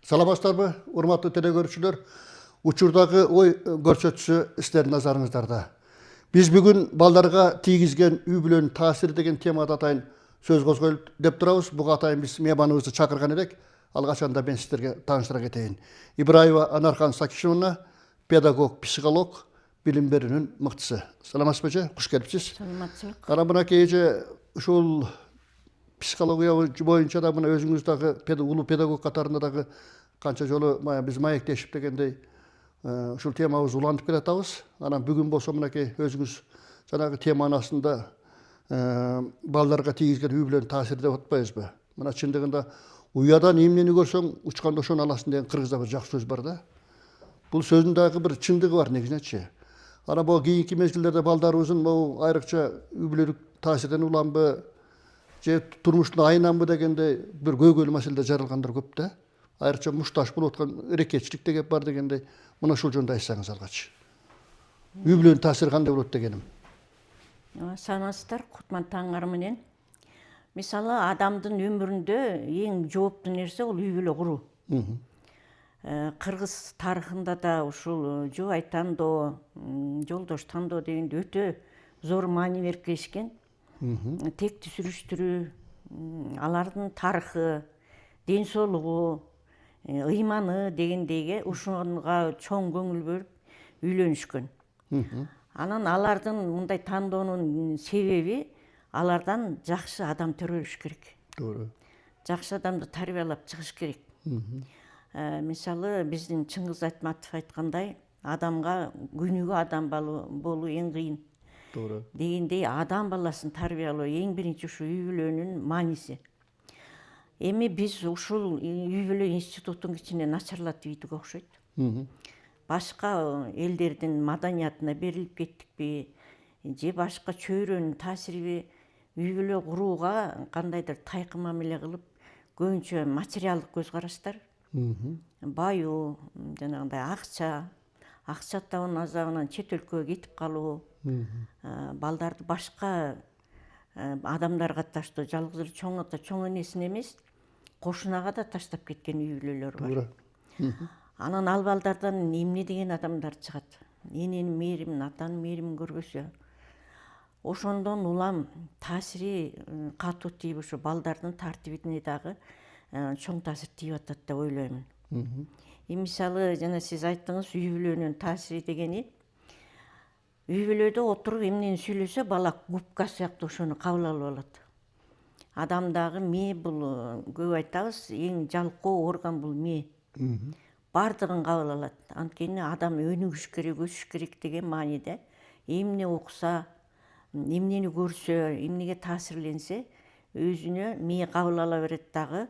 Саламатсыздарбы, урматтуу телекөрүүчүлөр? Учурдагы ой көрсөтүүсү сиздердин назарыңыздарда. Биз бүгүн балдарга тийгизген үй бүлөнүн таасири деген темада атайын сөз козгойлу деп турабыз. Буга атайын биз мейманыбызды чакырган элек. Алгачанда мен сиздерге тааныштыра кетейин. Ибраева Анархан Сакишевна, педагог, психолог, билим берүүнүн мыктысы. Саламатсызбы эже? Куш келипсиз. Саламатчылык. Ана мынакей эже ушул психология боюнча да мына өзүңүз дагы улуу педагог катарында дагы канча жолу биз маектешип дегендей ушул темабыз улантып келатабыз. Анан бүгүн болсо мынакей өзүңүз жанагы теманын астында балдарга тийгизген үй бүлөнүн таасири деп атпайбызбы? Мына чындыгында уядан эмнени көрсөң учканда ошону аласың деген кыргызда бир жакшы сөз бар да. Бул сөздүн дагы бир чындыгы бар негизинечи. Ана бул кийинки мезгилдерде балдарыбыздын могу айрыкча үй бүлөлүк таасирден уланбы же турмуштун айнанбы дегендей бир көйгөйлүү маселелер жаралгандар көп да. Айрыкча мушташ болуп аткан эрекетчилик де кеп бар дегендей. Мына ушул жөнүндө айтсаңыз алгач. Үй бүлөнүн таасири кандай болот дегеним. Саламатсыздар, кутман таңыңар менен. Мисалы, адамдын өмүрүндө эң жооптуу нерсе бул үй бүлө куруу. Кыргыз тарыхында да ушул жубай тандоо, жолдош тандоо дегенде өтө зор маани берип келишкен. Текти сүрүштүрүү, алардын тарыхы, ден соолугу, ыйманы дегендейге ушунга чоң көңүл бөлүп үйлөнүшкөн. Анан алардын мындай тандоонун себеби алардан жакшы адам төрөлүш керек. Туура. Жакшы адамды тарбиялап чыгыш керек. Мисалы, биздин Чыңгыз Айтматов айткандай, адамга күнүгө адам болуу эң кыйын. Туура. Дегендей адам баласын тарбиялоо эң биринчи ушу үй бүлөнүн мааниси. Эми биз ушул үй бүлө институтун кичине начарлатып ийдик окшойт. Башка элдердин маданиятына берилип кеттикпи, же башка чөйрөнүн таасириби, үй бүлө курууга кандайдыр тайкы мамиле кылып, көбүнчө материалдык көз караштар, баюу, жанагындай акча табын азабынан чет өлкөгө кетип калуу, балдарды башка адамдарга таштоо, жалгыз эле чоң ата, чоң энесине эмес, кошунага да таштап кеткен үй бүлөлөр бар. Анан ал балдардан эмне деген адамдар чыгат? Эненин мээримин, атанын мээримин көрбөсө, ошондон улам таасири катуу тийип, ошо балдардын тартибине дагы чоң таасир тийип атат деп ойлоймун. Мисалы, жана сиз айттыңыз, үй бүлөнүн таасири дегени, үй бүлөдө отуруп эмнени сүйлөсө, бала губка сыяктуу ошону кабыл алып алат. Адамдагы мээ бул, көп айтабыз, эң жалкоо орган бул мээ. Бардыгын кабыл алат. Анткени адам өнүгүш керек, өсүш керек деген мааниде. Эмне укса, эмнени көрсө, эмнеге таасирленсе, өзүнө мээ кабыл ала берет дагы,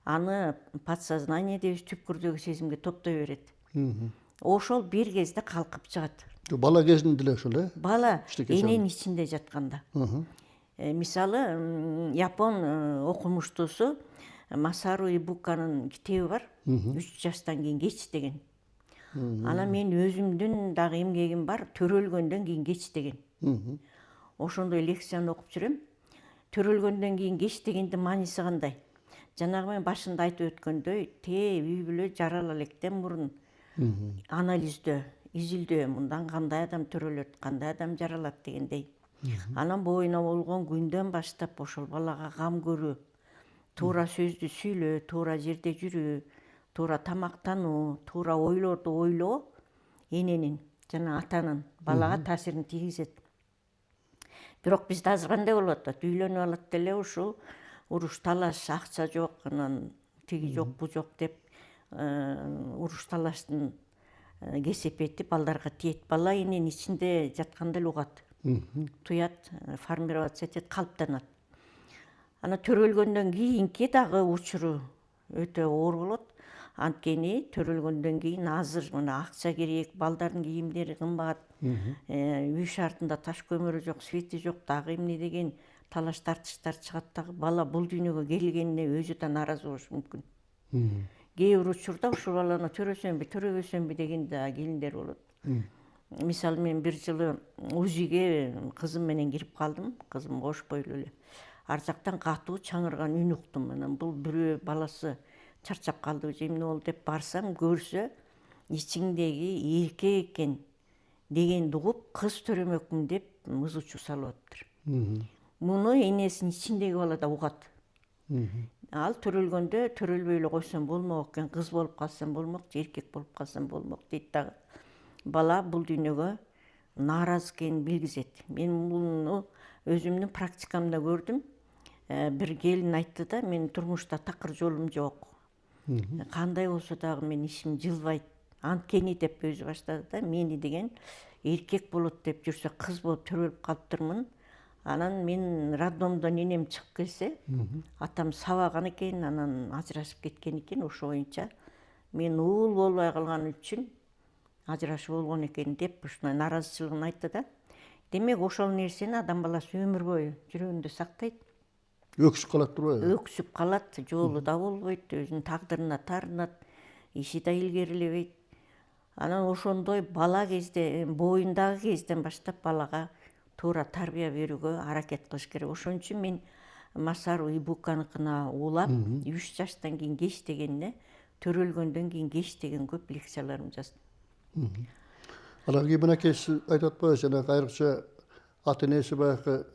аны подсознание дейбиз, түпкүрдөгү сезимге топтой берет. Ошол бир кезде калкып чыгат. Бала кезинде деле ошол, Бала эненин ичинде жатканда. Мисалы, Япон окумуштуусу Масару Ибуканын китеби бар, 3 жаштан кийин кеч деген. Анан мен өзүмдүн дагы эмгегим бар, төрөлгөндөн кийин кеч деген. Ошондой лекцияны окуп жүрөм. Төрөлгөндөн кийин кеч дегендин мааниси кандай? Жанагы мен башында айтып өткөндөй, үй бүлө жарала электен мурун анализдөө, изилдөө, мындан кандай адам төрөлөт, кандай адам жаралат дегендей. Анан боюна болгон күндөн баштап ошол балага кам көрүү, туура сөздү сүйлөө, туура жерде жүрүү, туура тамактануу, туура ойлорду ойлоо эненин жана атанын балага таасирин тийгизет. Бирок бизде азыр кандай болуп атат? Үйлөнүп алат деле ушул уруш талаш, акча жок, анан тиги жок, бу жок деп уруш талаштын кесепети балдарга тиет. Бала эненин ичинде жатканда эле угат, туят, формироваться этет, калыптанат. Ана төрөлгөндөн кийинки дагы учуру өтө оор болот. Анткени төрөлгөндөн кийин азыр мына акча керек, балдардын кийимдери кымбат, үй шартында таш көмөрү жок, свети жок, дагы эмне деген талаш тартыштар чыгат дагы. Бала бул дүйнөгө келгенине өзү да нааразы болушу мүмкүн. Кээ бир учурда ушул баланы төрөсөмбү, төрөбөсөмбү деген да келиндер болот. Мисалы, мен бир жылы УЗИге кызым менен кирип калдым, кызым кош бойлуу эле. Ар жактан катуу чаңырган үн уктум. Анан бул бирөө баласы чарчап калдыбы же эмне болду деп барсам, көрсө ичиңдеги эркек экен дегенди угуп кыз төрөмөкмүн деп мыз учуу салып атыптыр. Муну энесинин ичиндеги бала да угат. Ал төрөлгөндө төрөлбөй эле койсом болмок экен, кыз болуп калсам болмок же эркек болуп калсам болмок дейт дагы. Бала бул дүйнөгө нааразы экенин билгизет. Мен муну өзүмдүн практикамда көрдүм. Бир келин айтты да, мен турмушта такыр жолум жок. Кандай болсо дагы мен ишим жылбайт. Анткени деп өзү баштады да, мени деген эркек болот деп жүрсө кыз болуп төрөлүп калыптырмын. Анан мен роддомдон энем чыгып келсе, атам сабаган экен, анан ажырашып кеткен экен. Ошо боюнча мен уул болбой калган үчүн ажырашып болгон экен деп ушундай нааразычылыгын айтты да. Демек ошол нерсени адам баласы өмүр бою жүрөгүндө сактайт. Өксүп калат турбайбы? Өксүп калат, жолу да болбойт, өзүнүн тагдырына таарынат, иши да илгерилебейт. Анан ошондой бала кезде, боюндагы кезден баштап балага туура тарбия берүүгө аракет кылыш керек. Ошон үчүн мен Масару Ибуканыкына улап, 3 жаштан кийин кеч дегенде, төрөлгөндөн кийин кеч деген көп лекцияларымды жаздым. Анан кийин мынакей сиз айтып атпайсыз, жанагы айрыкча ата энеси баягы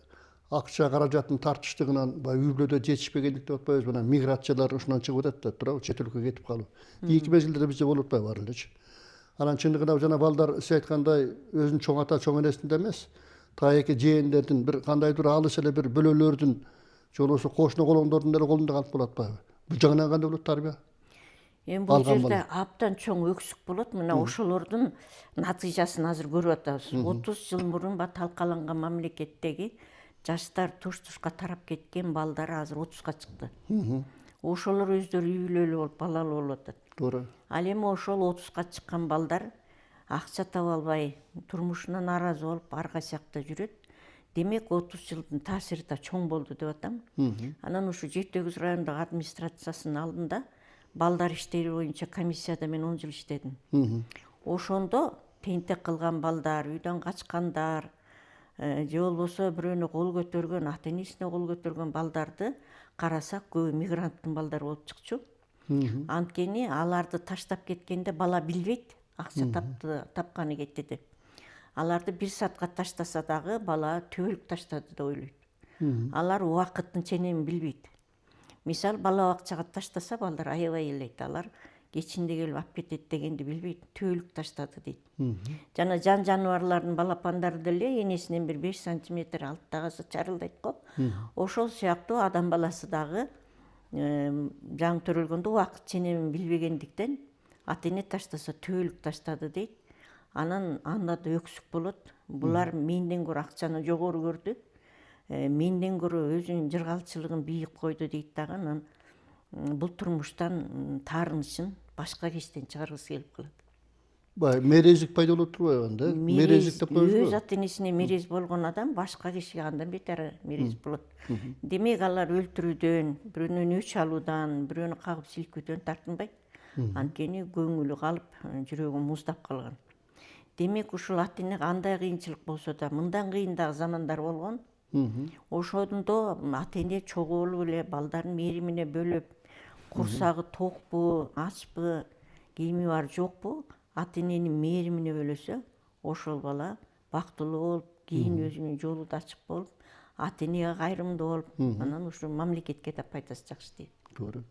акча каражаттын тартыштыгынан баягы үй бүлөдө жетишпегендик деп атпайбызбы? Анан миграциялар ушунан чыгып атат да, туурабы? Чет өлкөгө кетип калып. Кийинки мезгилде бизде болуп атпайбы баары элечи? Анан чындыгында жана балдар сиз айткандай өзүнүн чоң ата чоң энесинде эмес, тайеки жээндердин бир кандайдыр алыс эле бир бөлөлөрдүн же болбосо кошуна колоңдордун эле колунда калып калып атпайбы? Бул жагынан кандай болот тарбия? Эми бул жерде абдан чоң өксүк болот. Мына ошолордун натыйжасын азыр көрүп атабыз. 30 жыл мурун талкаланган мамлекеттеги жаштар туш-тушка тарап кеткен балдар азыр 30га чыкты. Ошолор өздөрү үй бүлөлүү болуп, балалуу болуп атат. Туура. Ал эми ошол 30га чыккан балдар акча таба албай, турмушуна нааразы болуп, арка сакта жүрөт. Демек 30 жылдын таасири да чоң болду деп атам. Анан ушу Жети Өгүз райондук администрациясынын алдында балдар иштери боюнча комиссияда мен 10 жыл иштедим. Ошондо тентек кылган балдар, үйдөн качкандар, же болбосо бирөөнү кол көтөргөн, ата энесине кол көтөргөн балдарды карасак көбү мигранттын балдары болуп чыкчу. Анткени аларды таштап кеткенде бала билбейт, акча тапканы кетти деп. Аларды 1 саатка таштаса дагы бала төбөлүк таштады деп ойлойт. Алар убакыттын ченемин билбейт. Мисалы бала бакчага таштаса балдар аябай элейт. Алар кечинде келип алып кетет дегенди билбейт. Төбөлүк таштады дейт. Жана жан жаныбарлардын балапандары деле энесинен бир 5 сантиметр алттагысы чарылдайт го. Ошол сыяктуу адам баласы дагы жаңы төрөлгөндө убакыт ченемин билбегендиктен ата эне таштаса төбөлүк таштады дейт. Анан анда да өксүк болот. Булар менден көрө акчаны жогору көрдү. Менден көрө өзүнүн жыргалчылыгын бийик койду дейт дагы. Анан бул турмуштан таарынышын башка кечтен чыгаргысы келип калат. Баягы мерездик пайда болот турбайбы анда? Мерездик деп коебузбу? Өз ата энесине мерез болгон адам башка кишиге андан бетер мерез болот. Демек алар өлтүрүүдөн, бирөөнөн өч алуудан, бирөөнү кагып силкүүдөн тартынбайт. Анткени көңүлү калып, жүрөгү муздап калган. Демек ушул ата эне кандай кыйынчылык болсо да, мындан кыйын дагы замандар болгон. Ошондо ата эне чогуу эле балдарын мээримине бөлөп, курсагы токпу, ачпы, кийими бар жокпу, ата эненин мээримине бөлөсө, ошол бала бактылуу болуп, кийин өзүнүн жолу да ачык болуп, ата энеге кайрымдуу болуп, анан ушу мамлекетке да пайдасы жакшы тийет. Туура.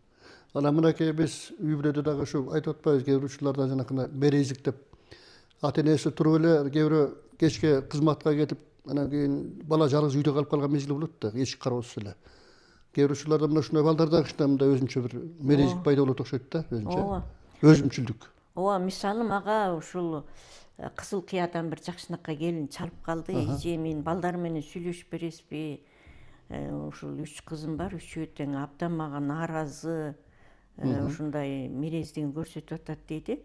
Анан мынакей биз үй бүлөдө дагы ушу айтып атпайбыз, кээ бир учурларда жанакындай мерездик деп. Ата энеси туруп эле кээ бирөө кечке кызматка кетип, анан кийин бала жалгыз үйдө калып калган мезгил болот да, эшик кароосуз эле. Кээ бир учурларда мына ушундай балдарда кичине өзүнчө бир мерездик пайда болот окшойт да, өзүнчө. Өзүмчүлдүк. Ооба, мисалы мага ушул Кызыл Кыядан бир жакшынакай келин чалып калды. Эже, мен балдарым менен сүйлөшүп бересизби? Ушул 3 кызым бар, үчөө тең абдан мага нааразы, ушундай мерездигин көрсөтүп атат дейди.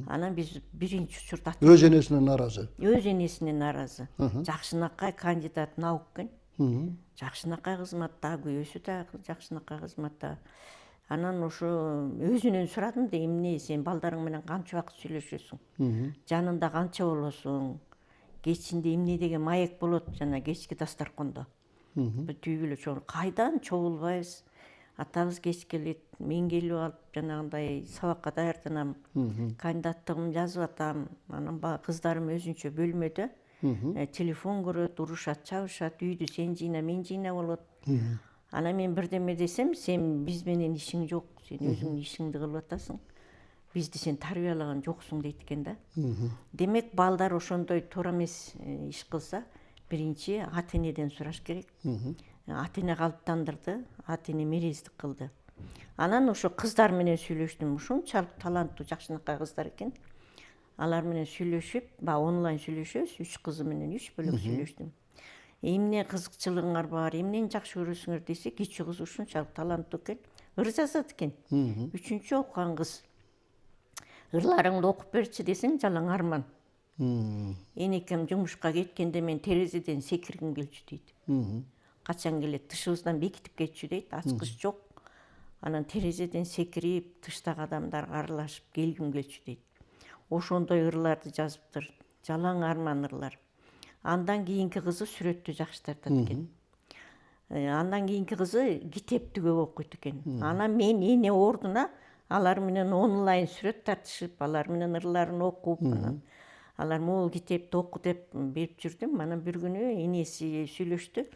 Анан биз биринчи учурда Өз энесине нааразы. Өз энесине нааразы. Жакшынакай кандидат наук экен. Жакшынакай кызматта, күйөөсү да жакшынакай кызматта. Анан ошо өзүнөн сурадым да, эмне сен балдарың менен канча убакыт сүйлөшөсүң? Жанында канча болосуң? Кечинде эмне деген маек болот жана кечки дастаркондо. Бүтүп эле чогуу. Кайдан чогулбайбыз? атабыз кеч келет, мен келип алып жанагындай сабакка даярданам, кандидаттыгымды жазып атам. Анан кыздарым өзүнчө бөлмөдө телефон көрөт, урушат, чабышат, үйдү сен жыйна, мен жыйна болот. Анан мен бирдеме десем, сен биз менен ишиң жок, сен өзүңдүн ишиңди кылып атасың. Бизди сен тарбиялаган жоксуң дейт экен да. Демек балдар ошондой туура эмес иш кылса, биринчи ата энеден сураш керек. Ата эне калыптандырды, ата эне мерездик кылды. Анан ошо кыздар менен сүйлөштүм. Ушунчалык таланттуу жакшынакай кыздар экен. Алар менен сүйлөшүп, онлайн сүйлөшөбүз, 3 кызы менен 3 бөлөк сүйлөштүм. Эмне кызыкчылыгыңар бар, эмнени жакшы көрөсүңөр десе, кичүү кыз ушунчалык таланттуу экен. Ыр жазат экен. 3-үчү окуган кыз. Ырларыңды окуп берчи десең, жалаң арман. Энекем жумушка кеткенде мен терезеден секиргим келчү дейт. Качан келет, тышыбыздан бекитип кетчү дейт, ачкыч жок. Анан терезеден секирип, тыштагы адамдарга аралашып келгим келчү дейт. Ошондой ырларды жазыптыр. Жалаң арман ырлар. Андан кийинки кызы сүрөттү жакшы тартат экен. Андан кийинки кызы китепти көп окуйт экен. Анан мен эне ордуна алар менен онлайн сүрөт тартышып, алар менен ырларын окуп, алар могул китепти оку деп берип жүрдүм. Анан бир күнү энеси сүйлөштү.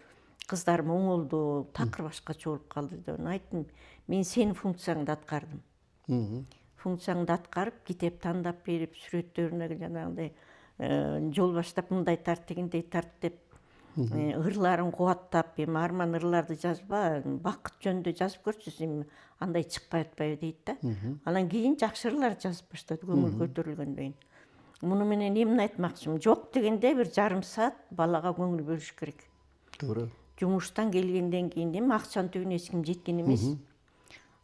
Кыздарым оңолду, такыр башкача болуп калды деп. Айттым, мен сенин функцияңды аткардым. Функцияңды аткарып, китеп тандап берип, сүрөттөрүнө жанагындай жол баштап мындай тарт дегендей тарт деп, ырларын кубаттап, эми арман ырларды жазба, бакыт жөнүндө жазып көрчү, эми андай чыкпай атпайбы дейт да. Анан кийин жакшы ырлар жазып баштады, көңүл көтөрүлгөндөн. Муну менен эмне айтмакчымын? Жок дегенде бир жарым саат балага көңүл бөлүш керек. Туура. Жумуштан келгенден кийин эми акчанын түбүнө эч ким жеткен эмес.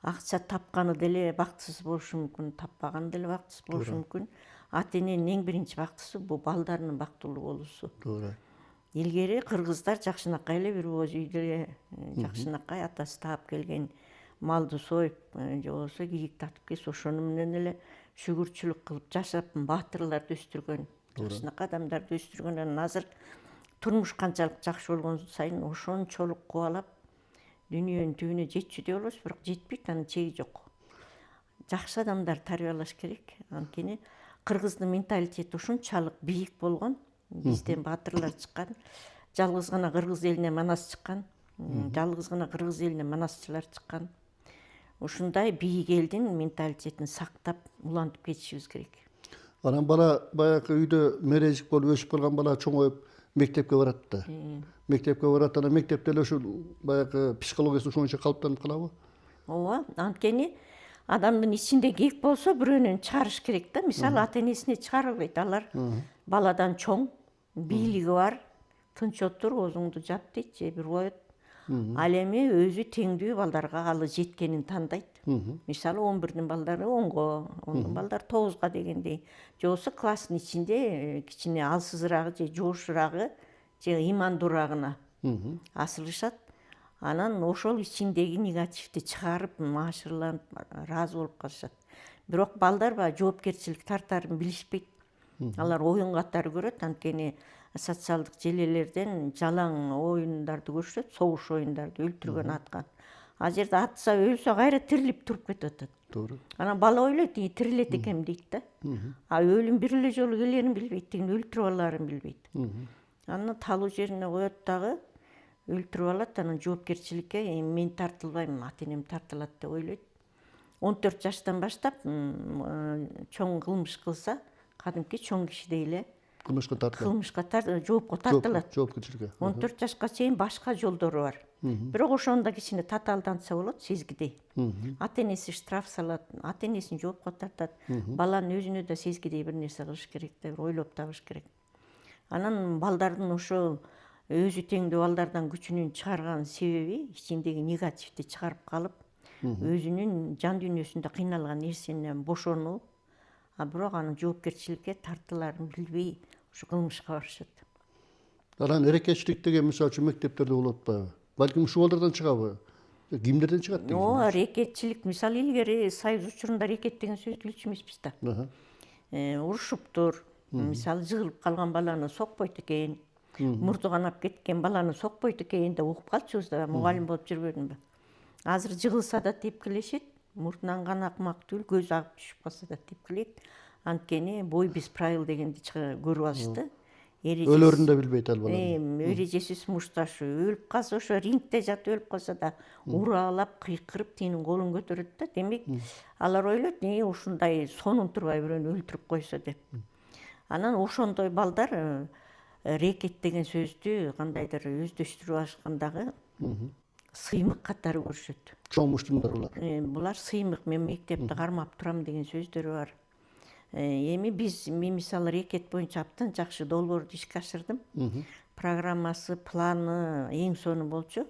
Акча тапканы деле бактысыз болушу мүмкүн, таппаганы деле бактысыз болушу мүмкүн. Ата эненин эң биринчи бактысы бул балдарынын бактылуу болуусу. Туура. Илгери кыргыздар жакшынакай эле бир ооз үйдө жакшынакай атасы таап келген малды союп, же болбосо кийик татып келсе, ошону менен эле шүгүрчүлүк кылып жашап, баатырларды өстүргөн, жакшынакай адамдарды өстүргөн. Анан азыр турмуш канчалык жакшы болгон сайын ошончолук кубалап, дүйнөнүн түбүнө жетчү деп болобуз, бирок жетпейт, анын чеги жок. Жакшы адамдар тарбиялаш керек. Анткени кыргыздын менталитети ушунчалык бийик болгон. Бизден баатырлар чыккан. Жалгыз гана кыргыз элине манас чыккан. Жалгыз гана кыргыз элине манасчылар чыккан. Ушундай бийик элдин менталитетин сактап, улантып кетишибиз керек. Анан бала баягы үйдө мережик болуп өсүп калган бала чоңоюп мектепке барат да. Мектепке барат, анан мектепте эле ушул баягы психологиясы ошончо калыптанып калабы? Ооба, анткени адамдын ичинде кек болсо бирөөнөн чыгарыш керек да. Мисалы ата энесине чыгара албайт. Алар баладан чоң, бийлиги бар, тынч отур, оозуңду жап дейт, же бир коет. Ал эми өзү теңдүү балдарга алы жеткенин тандайт. Мисалы 11-дин балдары 10го, 10дун балдары 9га дегендей. Же болбосо класстын ичинде кичине алсызыраагы же жоошураагы, же ыймандуураагына асылышат. Анан ошол ичиндеги негативди чыгарып, маашырланып, ыраазы болуп калышат. Бирок балдар жоопкерчилик тартарын билишпейт. Алар оюн катары көрөт, анткени социалдык желелерден жалаң оюндарды көрүшөт, согуш оюндарды, өлтүргөн, аткан. Ал жерде атса, өлсө кайра тирилип туруп кетип атат. Туура. Анан бала ойлойт, тирилет экенм дейт да. Өлүм бир эле жолу келерин билбейт, өлтүрүп алаарын билбейт. Анан талуу жерине коет дагы, өлтүрүп алат, анан жоопкерчиликке мен тартылбайм, ата энем тартылат деп ойлойт. 14 жаштан баштап чоң кылмыш кылса, кадимки чоң кишидей эле Кылмышка тартылат. жоопко тартылат. Жоопкерчиликке. 14 жашка чейин башка жолдору бар. Бирок ошону да кичине татаалдантса болот, сезгидей. Ата энеси штраф салат, ата энесин жоопко тартат. Баланын өзүнө да сезгидей бир нерсе кылыш керек деп ойлоп табыш керек. Анан балдардын ошол өзү теңдүү балдардан күчүнүн чыгарган себеби ичиндеги негативди чыгарып калып, өзүнүн жан дүйнөсүндө кыйналган нерсенен бошонуу, бирок анын жоопкерчиликке тартылаарын билбей ушу кылмышка барышат. Анан эрекечилик деген мисалы үчүн мектептерде болот атпайбы? Балким ушул балдардан чыгабы? Кимдерден чыгат деген? Ооба, рекетчилик, мисалы илгери союз учурунда рекет деген сөздү билчү эмеспиз да. Урушуптур. Мисалы жыгылып калган баланы сокпойт экен, мурду канап кеткен баланы сокпойт экен деп угуп калчубуз да, мугалим болуп жүрбөдүмбү? азыр жыгылса да тепкилешет, муртунан кан акмак түгүл көзү агып түшүп калса да тепкилейт. Анткени бой без правил дегенди көрүп алышты. Өлөрүн да билбейт ал бала. Эрежесиз мушташы өлүп калса, ошо рингде жатып өлүп калса да ураалап, кыйкырып тигинин колун көтөрөт да. Демек, алар ойлойт, ушундай сонун турбай бирөөнү өлтүрүп койсо деп. Анан ошондой балдар рекет деген сөздү кандайдыр өздөштүрүп алышкандагы сыймык катары көрүшөт. Чоң муштумдар булар. Булар сыймык, мен мектепти кармап турам деген сөздөрү бар. Эми мен мисалы рекет боюнча абдан жакшы долбоорду ишке ашырдым. Программасы, планы эң сонун болчу.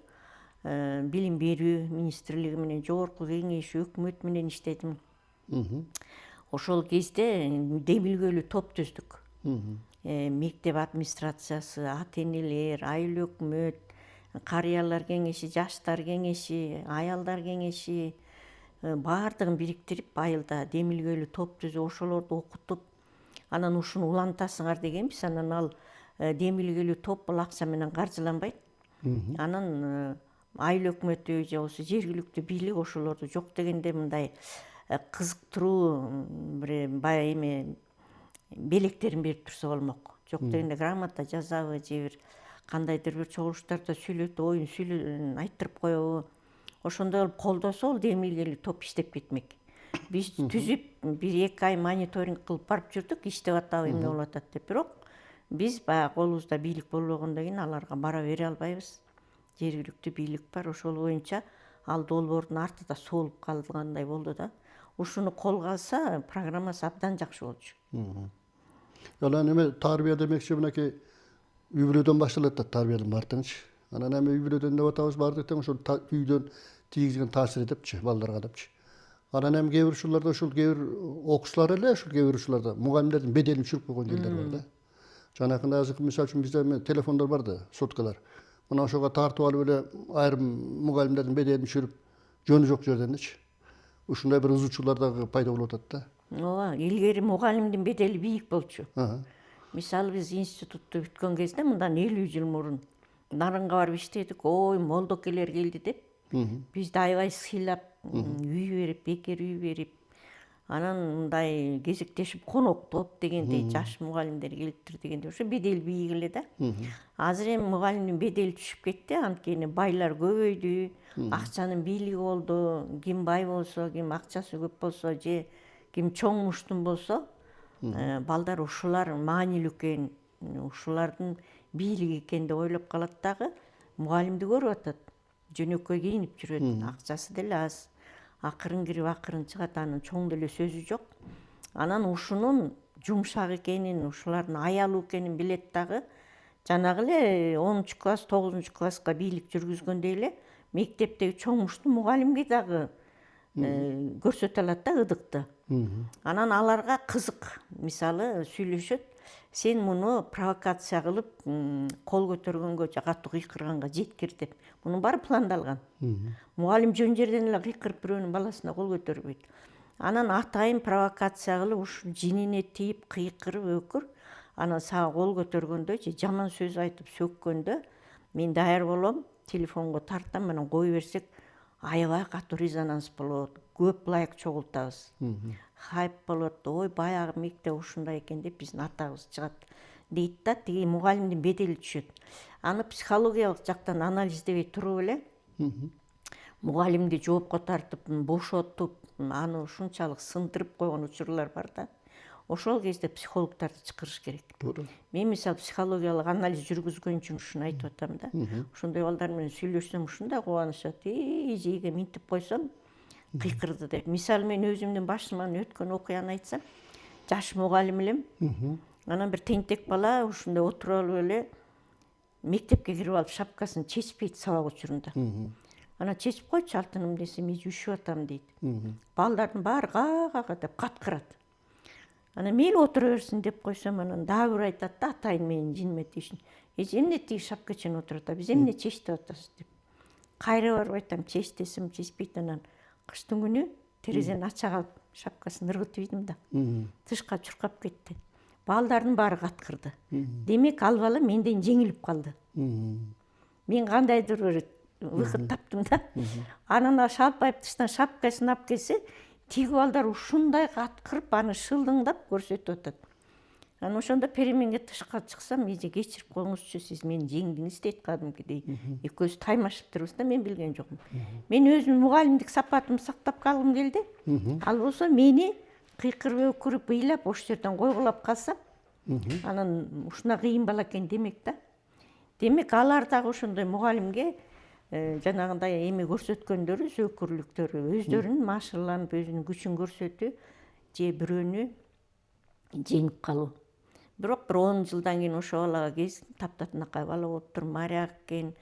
Билим берүү министрлиги менен, жогорку кеңеш, өкмөт менен иштедим. Ошол кезде демилгөлүү топ түздүк. Мектеп администрациясы, ата-энелер, айыл өкмөт, карыялар кеңеши, жаштар кеңеши, аялдар кеңеши баардыгын бириктирип айылда демилгөлүү топ түзүп, ошолорду окутуп, анан ушуну улантасыңар дегенбиз. Анан ал демилгөлүү топ бул акча менен каржыланбайт. Анан айыл өкмөтү же болбосо жергиликтүү бийлик ошолорду жок дегенде мындай кызыктыруу бир эме белектерин берип турса болмок. Жок дегенде грамота жазабы же бир кандайдыр бир чогулуштарда сүйлөтүп, оюн айттырып коебу. Ошондой кылып колдосо, ал демилгелүү топ иштеп кетмек. Биз түзүп, 1-2 ай мониторинг кылып барып жүрдүк, иштеп атабы, эмне болуп атат деп. Бирок биз баягы колубузда бийлик болбогондон кийин аларга бара бере албайбыз. Жергиликтүү бийлик бар, ошол боюнча ал долбоордун артында солуп калгандай болду да. Ушуну колго алса, программасы абдан жакшы болчу. Анан эме тарбия демекчи, мынакей үй бүлөдөн башталат да, тарбиянын баардыгынчы. Анан эми үй бүлөдөн деп атабыз, баардык тең ошол үйдөн тийгизген таасир депчи, балдарга депчи. Анан эми кээ бир ушуларда, ушул кээ бир окуучулар эле, ушул кээ бир ушуларда мугалимдердин беделин түшүрүп койгон жерлер бар да. Жанакында азыр мисалы үчүн бизде телефондор бар да, соткалар. Мына ошого тартып алып эле айрым мугалимдердин беделин түшүрүп, жөнү жок жерден элечи. Ушундай бир ызычуулар дагы пайда болуп атат да. Ооба, илгери мугалимдин бедели бийик болчу. Мисалы биз институтту бүткөн кезде, мындан 50 жыл мурун Нарынга барып иштедик. Ой, молдокелер келди деп. Бизди аябай сыйлап, үй берип, бекер үй берип, анан мындай кезектешип коноктоп дегендей жаш мугалимдер келиптир дегендей. Ошо бедел бийик эле да. Азыр эми мугалимдин бедели түшүп кетти, анткени байлар көбөйдү, акчанын бийлиги болду. Ким бай болсо, ким акчасы көп болсо, же ким чоң муштум болсо, балдар ушулар маанилүү экен, ушулардын бийлиги экен деп ойлоп калат дагы. Мугалимди көрүп атат. Жөнөкөй кийинип жүрөт, акчасы деле аз. Акырын кирип, акырын чыгат, анын чоң деле сөзү жок. Анан ушунун жумшак экенин, ушулардын аялуу экенин билет дагы. Жанагы эле 10-класс, 9-класска бийлик жүргүзгөндөй эле мектептеги чоң муштум мугалимге дагы көрсөтө алат да ыдыкты. Анан аларга кызык, мисалы сүйлөшөт. Сен муну провокация кылып, кол көтөргөнгө же катуу кыйкырганга жеткир деп. Мунун баары пландалган. Мугалим жөн жерден эле кыйкырып бирөөнүн баласына кол көтөрбөйт. Анан атайын провокация кылып, ушу жинине тийип, кыйкырып, өкүр. Анан сага кол көтөргөндө же жаман сөз айтып сөккөндө мен даяр болом, телефонго тартам, анан кое берсек аябай катуу резонанс болот. Көп лайк чогултабыз. Хайп болот. Ой, баягы мектеп ушундай экен деп биздин атабыз чыгат дейт да. Тиги мугалимдин бедели түшөт. Аны психологиялык жактан анализдебей туруп эле мугалимди жоопко тартып, бошотуп, аны ушунчалык сындырып койгон учурлар бар да. Ошол кезде психологдорду чакырыш керек. Мен мисалы психологиялык анализ жүргүзгөн үчүн ушуну айтып атам да. Ошондой балдар менен сүйлөшсөм ушундай кубанышат. Жейге минтип койсом кыйкырды деп. Мисалы мен өзүмдүн башыман өткөн окуяны айтсам, жаш мугалим элем. Анан бир тентек бала ушундай отуруп алып эле мектепке кирип алып шапкасын чечпейт сабак учурунда. Анан чечип койчу алтыным десем, мен üşүп атам дейт. Балдардын баары га деп каткырат. Анан мейли отура берсин деп койсом, анан дагы бир айтат да, атайын менин жиниме тийишин. Эмне тиги шапка чейин отурат, биз эмне чечтип атасыз деп. Кайра барып айтам, чеч десем чечпейт. Анан кыштын күнү терезени ача калып шапкасын ыргытып ийдим да. Тышка чуркап кетти. Балдардын баары каткырды. Демек ал бала менден жеңилип калды. Мен кандайдыр бир выход таптым да. Анан Шалпаев тыштан шапкасын алып келсе, тиги балдар ушундай каткырып аны шылдыңдап көрсөтүп атат. Анан ошондо переменге тышка чыксам, эже кечирип коюңузчу, сиз мени жеңдиңиз дейт кадимкидей. Экөөбүз таймашып турбуз да, мен билген жокмун. Мен өзүм мугалимдик сапатымды сактап калгым келди. Ал болсо мени кыйкырып өкүрүп ыйлап ош жерден койгулап калсам, анан ушуна кыйын бала экен демек да. Демек алар дагы ошондой мугалимге жанагындай эми көрсөткөндөрү, зөөкүрлүктөрү, өздөрүнүн машыгыланып, өзүнүн күчүн көрсөтүү же бирөөнү жеңип калуу. Бирок бир 10 жылдан кийин ошо балага кезиктим, таптатынакай бала болуптур, моряк экен,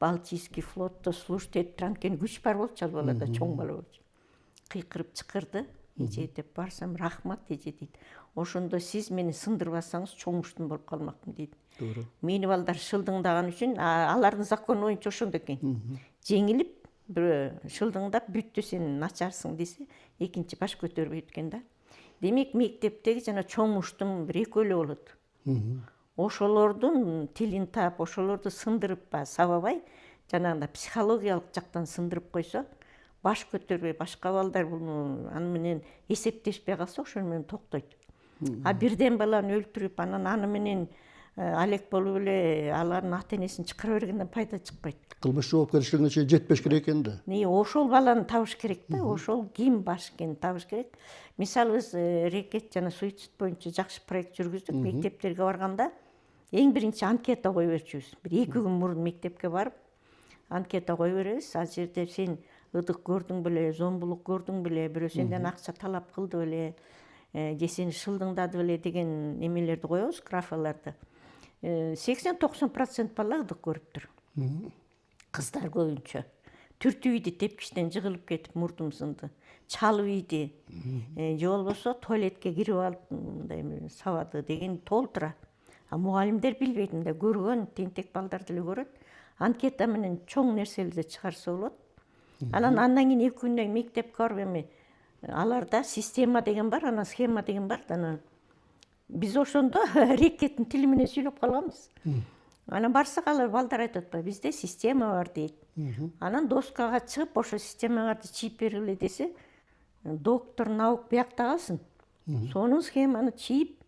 Балтийский флотто служить этип анткени күч бар болчу ал балада, чоң бала болчу. Кыйкырып чыкырды. Эже деп барсам, рахмат эже дейт. Ошондо сиз мени сындырбасаңыз чоң муштун болуп калмакмын дейт. Туура. Мени балдар шылдыңдаган үчүн алардын закону боюнча ошондо экен. Жеңилип, бир шылдыңдап бүттү сен начарсың десе, экинчи баш көтөрбөйт экен да. Демек мектептеги жана чоң муштун бир экөө эле болот. Ошолордун тилин таап, ошолорду сындырып сабабай, жанагындай психологиялык жактан сындырып койсо, баш көтөрбөй башка балдар буну аны менен эсептешпей калса, ошону менен токтойт. А бирден баланы өлтүрүп, анан аны менен алек болуп эле алардын ата энесин чакыра бергенден пайда чыкпайт. Кылмыш жоопкерчилигине чейин жетпеш керек экен да. Ошол баланы табыш керек да, ошол ким баш экенин табыш керек. Мисалы биз рекет жана суицид боюнча жакшы проект жүргүздүк. Мектептерге барганда эң биринчи анкета кое берчүбүз. Бир 2 күн мурун мектепке барып, анкета кое беребиз. Ал жерде сен ыдык көрдүң беле, зомбулук көрдүң беле, бирөө сенден акча талап кылды беле, же сени шылдыңдады беле деген эмелерди коебуз, графаларды. 80-90% бала ыдык көрүптүр. Кыздар көбүнчө. Түртүп ийди, тепкичтен жыгылып кетип мурдум сынды. Чалып ийди. Же болбосо туалетке кирип алып мындай сабады деген толтура. А мугалимдер билбейт, мындай көргөн тентек балдар деле көрөт. Анкета менен чоң нерселерди чыгарса болот. Андан кийин 2 күндөн мектепке барып эми аларда система деген бар, анан схема деген бар. Анан биз ошондо рекеттин тили менен сүйлөп калганбыз. Анан барсак алар балдар айтат, бизде система бар дейт. Анан доскага чыгып, ошо системаларды чийип бергиле десе, доктор наук биякта калсын. Сонун схеманы чийип,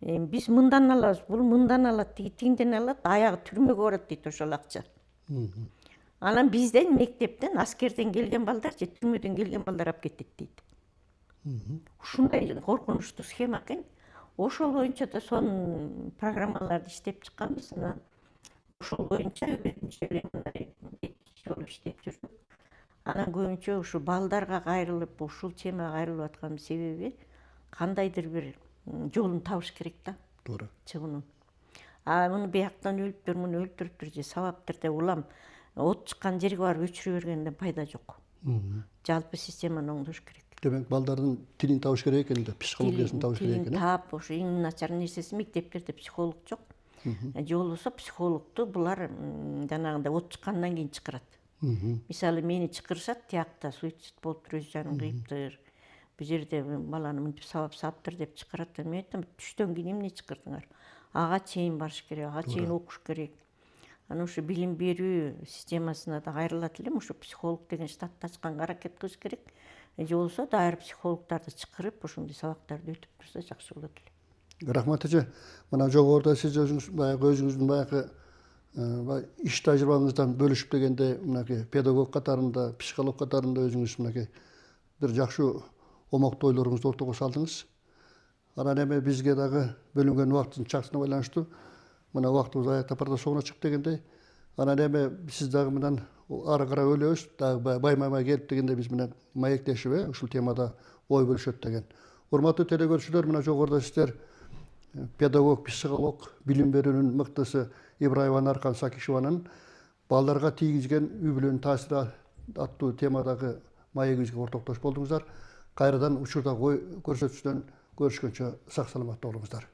биз мындан алабыз, бул мындан алат, тигинден алат, аягы түрмөгө барат дейт ошол акча. Анан бизден мектептен, аскерден келген балдар же түрмөдөн келген балдар алып кетет дейт. Ушундай коркунучтуу схема экен. Ошол боюнча да сонун программаларды иштеп чыкканбыз. Ошол боюнча иштеп жүрдүк. Анан көбүнчө ушу балдарга кайрылып, ушул темага кайрылып аткан себеби кандайдыр бир жолун табыш керек да. Туура. Чыгуунун. Муну бияктан өлүптүр, муну өлтүрүптүр же сабаптыр деп улам от чыккан жерге барып өчүрө бергенден пайда жок. Жалпы системаны оңдош керек. Демек балдардын тилин табыш керек экен да, психологиясын табыш керек экен. Тилин таап, ошо эң начар нерсеси мектептерде психолог жок. Же болбосо психологду булар жанагындай от чыккандан кийин чакырат. Мисалы мени чакырышат, тиякта суицид болуптур, өз жанын кыйыптыр. Бул жерде баланы мынтип сабап саптыр деп чакырат. Мен айтам, түштөн кийин эмне чакырдыңар? Ага чейин барыш керек, ага чейин окуш керек. Анан ушу билим берүү системасына да кайрылат элем, ушу психолог деген штатты ачканга аракет кылыш керек. Же болсо дайыр психологдорду чакырып, ошондой сабактарды өтүп турса жакшы болот эле. Рахмат эже. Мына жогоруда сиз өзүңүздүн баягы иш тажрыйбаңыздан бөлүшүп дегенде, мынакей педагог катарында, психолог катарында өзүңүз мынакей бир жакшы омоктуу ойлоруңузду ортого салдыңыз. Анан эми бизге дагы бөлүнгөн убакыттын чактына байланыштуу мына убактыбыз аяктап барда соңуна чык дегендей. Анан эми сиз дагы менен ары карай ойлойбуз, дагы баймай келип дегенде биз менен маектешип, ушул темада ой бөлүшөт деген. Урматтуу телекөрүүчүлөр, мына жогоруда сиздер педагог, психолог, билим берүүнүн мыктысы Ибраева Наркан Сакишеванын балдарга тийгизген үй бүлөнүн таасири аттуу темадагы маегибизге ортоктош болдуңуздар. Кайрадан учурда ой көрсөтүүчүдөн көрүшкөнчө сак саламатта болуңуздар.